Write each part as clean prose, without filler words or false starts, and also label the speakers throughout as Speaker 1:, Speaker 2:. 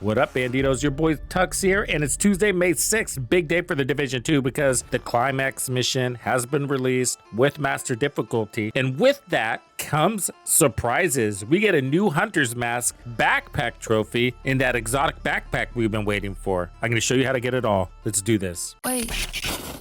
Speaker 1: What up, Banditos? Your boy Tux here, and it's Tuesday, May 6th, big day for the Division 2 because the Climax mission has been released with Master Difficulty, and with that comes surprises. We get a new Hunter's Mask backpack trophy in that exotic backpack we've been waiting for. I'm going to show you how to get it all. Let's do this.
Speaker 2: Wait,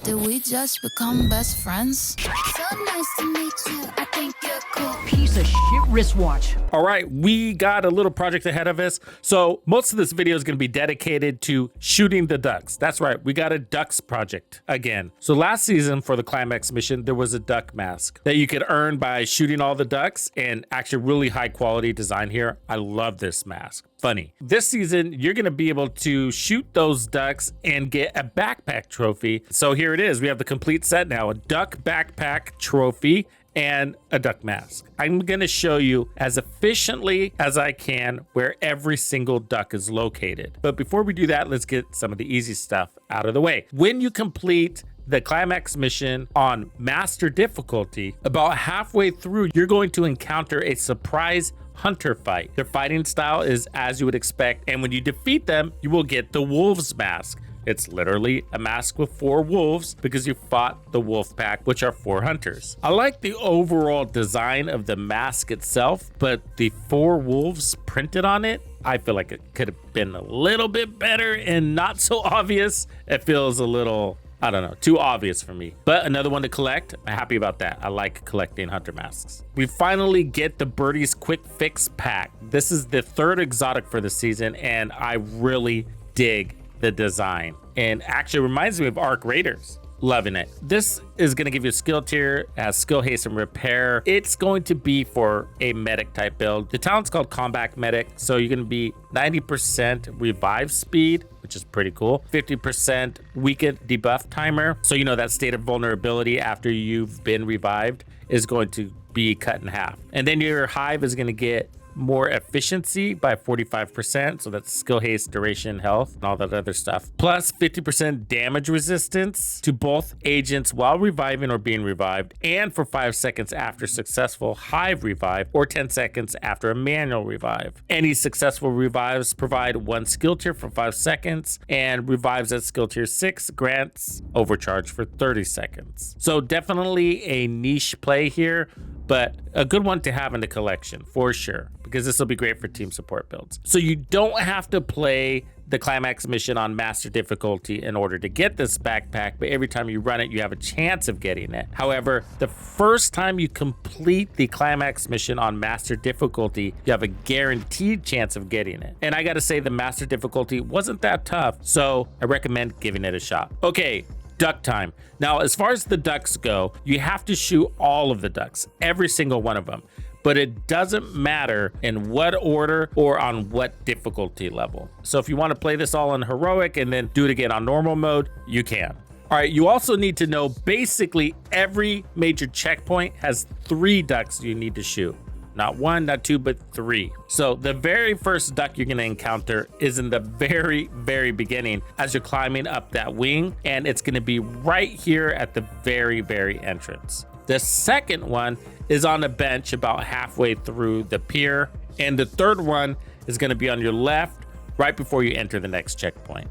Speaker 2: did we just become best friends? So nice to meet you. I think you're cool.
Speaker 3: Piece of shit wristwatch.
Speaker 1: All right, we got a little project ahead of us. So most of this video is going to be dedicated to shooting the ducks. That's right, we got a ducks project again. So last season for the Climax mission, there was a duck mask that you could earn by shooting all the ducks, and actually really high quality design here. I love this mask. Funny. This season, you're going to be able to shoot those ducks and get a backpack trophy. So here it is. We have the complete set now, a duck backpack trophy and a duck mask. I'm going to show you as efficiently as I can where every single duck is located. But before we do that, let's get some of the easy stuff out of the way. When you complete the Climax mission on Master Difficulty, about halfway through, you're going to encounter a surprise hunter fight. Their fighting style is as you would expect, and when you defeat them, you will get the Wolves Mask. It's literally a mask with 4 wolves because you fought the wolf pack, which are 4 hunters. I like the overall design of the mask itself, but the 4 wolves printed on it, I feel like it could have been a little bit better and not so obvious. It feels a little, I don't know, too obvious for me. But another one to collect. I'm happy about that. I like collecting hunter masks. We finally get the Birdie's Quick Fix pack. This is the 3rd exotic for the season, and I really dig the design. And actually reminds me of Arc Raiders. Loving it. This is going to give you a skill tier, has skill, haste, and repair. It's going to be for a medic type build. The talent's called Combat Medic, so you're going to be 90% revive speed, which is pretty cool. 50% weakened debuff timer, so you know that state of vulnerability after you've been revived is going to be cut in half. And then your hive is going to get more efficiency by 45%, so that's skill, haste, duration, health, and all that other stuff. Plus 50% damage resistance to both agents while reviving or being revived, and for 5 seconds after successful hive revive, or 10 seconds after a manual revive. Any successful revives provide 1 skill tier for 5 seconds, and revives at skill tier 6 grants overcharge for 30 seconds. So definitely a niche play here, but a good one to have in the collection for sure, because this will be great for team support builds. So you don't have to play the Climax mission on Master Difficulty in order to get this backpack, but every time you run it, you have a chance of getting it. However, the first time you complete the Climax mission on Master Difficulty, you have a guaranteed chance of getting it. And I gotta say, the Master Difficulty wasn't that tough, so I recommend giving it a shot. Okay, duck time. Now, as far as the ducks go, you have to shoot all of the ducks, every single one of them. But it doesn't matter in what order or on what difficulty level. So if you want to play this all on heroic and then do it again on normal mode, you can. All right, you also need to know basically every major checkpoint has 3 ducks you need to shoot. Not 1, not 2, but 3. So the very first duck you're going to encounter is in the very, very beginning as you're climbing up that wing, and it's going to be right here at the very, very entrance. The second one is on a bench about halfway through the pier, and the third one is going to be on your left right before you enter the next checkpoint.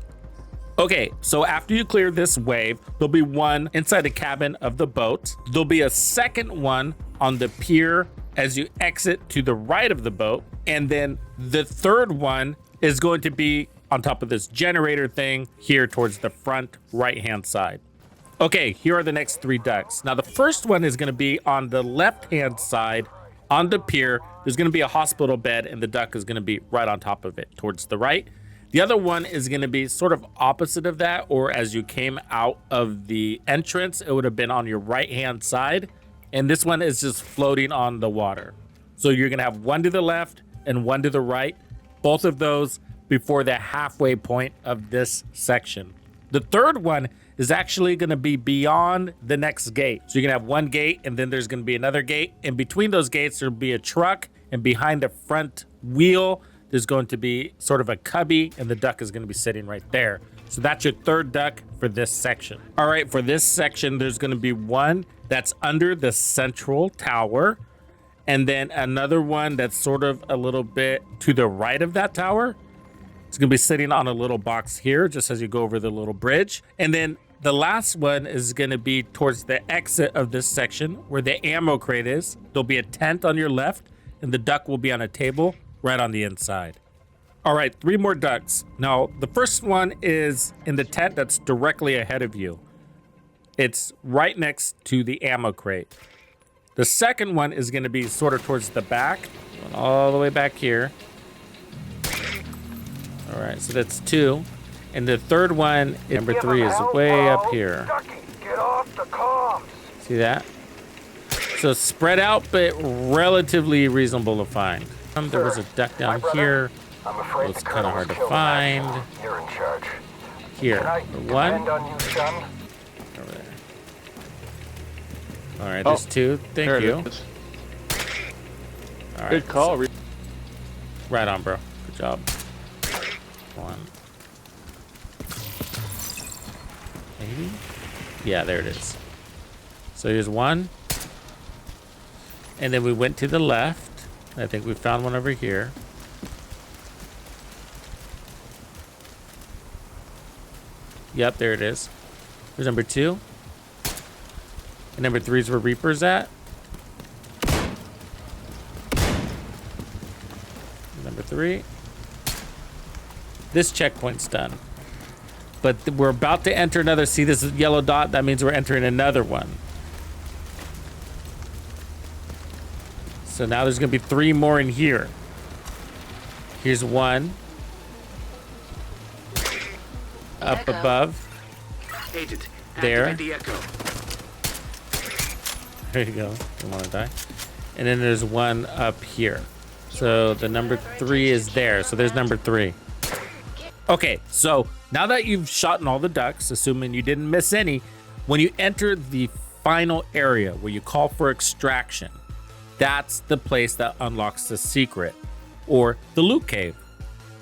Speaker 1: Okay, so after you clear this wave, there'll be one inside the cabin of the boat. There'll be a second one on the pier as you exit to the right of the boat. And then the third one is going to be on top of this generator thing here towards the front right-hand side. Okay, here are the next 3 ducks. Now, the first one is going to be on the left-hand side on the pier. There's going to be a hospital bed, and the duck is going to be right on top of it towards the right. The other one is going to be sort of opposite of that, or as you came out of the entrance, it would have been on your right-hand side. And this one is just floating on the water. So you're going to have one to the left and one to the right, both of those before the halfway point of this section. The third one is actually going to be beyond the next gate. So you're going to have one gate, and then there's going to be another gate. And between those gates, there'll be a truck, and behind the front wheel, there's going to be sort of a cubby, and the duck is going to be sitting right there. So that's your third duck for this section. All right, for this section, there's going to be one that's under the central tower, and then another one that's sort of a little bit to the right of that tower, It's going to be sitting on a little box here, just as you go over the little bridge. And then the last one is going to be towards the exit of this section where the ammo crate is. There'll be a tent on your left, and the duck will be on a table right on the inside. All right, 3 more ducks. Now, the first one is in the tent that's directly ahead of you. It's right next to the ammo crate. The second one is going to be sort of towards the back, going all the way back here. All right, so that's 2. And the third one, number 3, is way up here.
Speaker 4: Ducky, get off the comms.
Speaker 1: See that? So spread out, but relatively reasonable to find. There was a duck down here.
Speaker 4: I'm afraid
Speaker 1: It's
Speaker 4: the
Speaker 1: kind of hard
Speaker 4: colonel's
Speaker 1: to
Speaker 4: killed that.
Speaker 1: find.
Speaker 4: You're in charge.
Speaker 1: Here,
Speaker 4: Can I
Speaker 1: number 1.
Speaker 4: depend on you, son?
Speaker 1: Over there. All right, there's 2. Thank
Speaker 5: There
Speaker 1: you.
Speaker 5: it is.
Speaker 1: All right,
Speaker 5: Good call.
Speaker 1: right on, bro. Good job. 1. Maybe? Yeah, there it is. So here's 1. And then we went to the left. I think we found one over here. Yep, there it is. There's number 2. And number 3 is where Reaper's at. Number 3. This checkpoint's done. But we're about to enter another. See this yellow dot? That means we're entering another one. So now there's going to be 3 more in here. Here's 1. Up above.
Speaker 6: Agent,
Speaker 1: There.
Speaker 6: activate the echo.
Speaker 1: There you go. Don't want to die. And then there's 1 up here. So the number 3 is there. So there's number 3. Okay, so now that you've shot in all the ducks, assuming you didn't miss any, when you enter the final area where you call for extraction, that's the place that unlocks the secret, or the loot cave.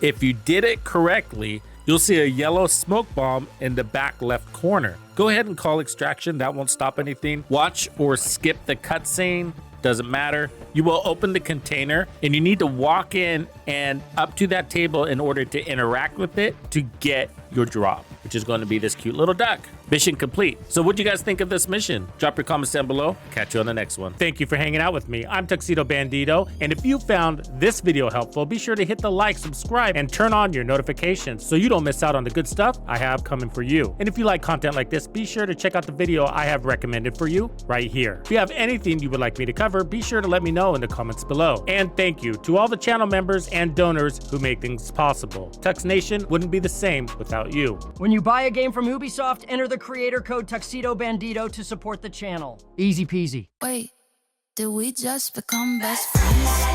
Speaker 1: If you did it correctly, you'll see a yellow smoke bomb in the back left corner. Go ahead and call extraction. That won't stop anything. Watch or skip the cutscene. Doesn't matter. You will open the container and you need to walk in and up to that table in order to interact with it to get your drop, which is going to be this cute little duck. Mission complete. So what do you guys think of this mission? Drop your comments down below. Catch you on the next one. Thank you for hanging out with me. I'm Tuxedo Bandido. And if you found this video helpful, be sure to hit the like, subscribe, and turn on your notifications so you don't miss out on the good stuff I have coming for you. And if you like content like this, be sure to check out the video I have recommended for you right here. If you have anything you would like me to cover, be sure to let me know in the comments below. And thank you to all the channel members and donors who make things possible. Tux Nation wouldn't be the same without you.
Speaker 3: When you buy a game from Ubisoft, enter the creator code Tuxedo Bandido to support the channel. Easy peasy.
Speaker 2: Wait, did we just become best friends?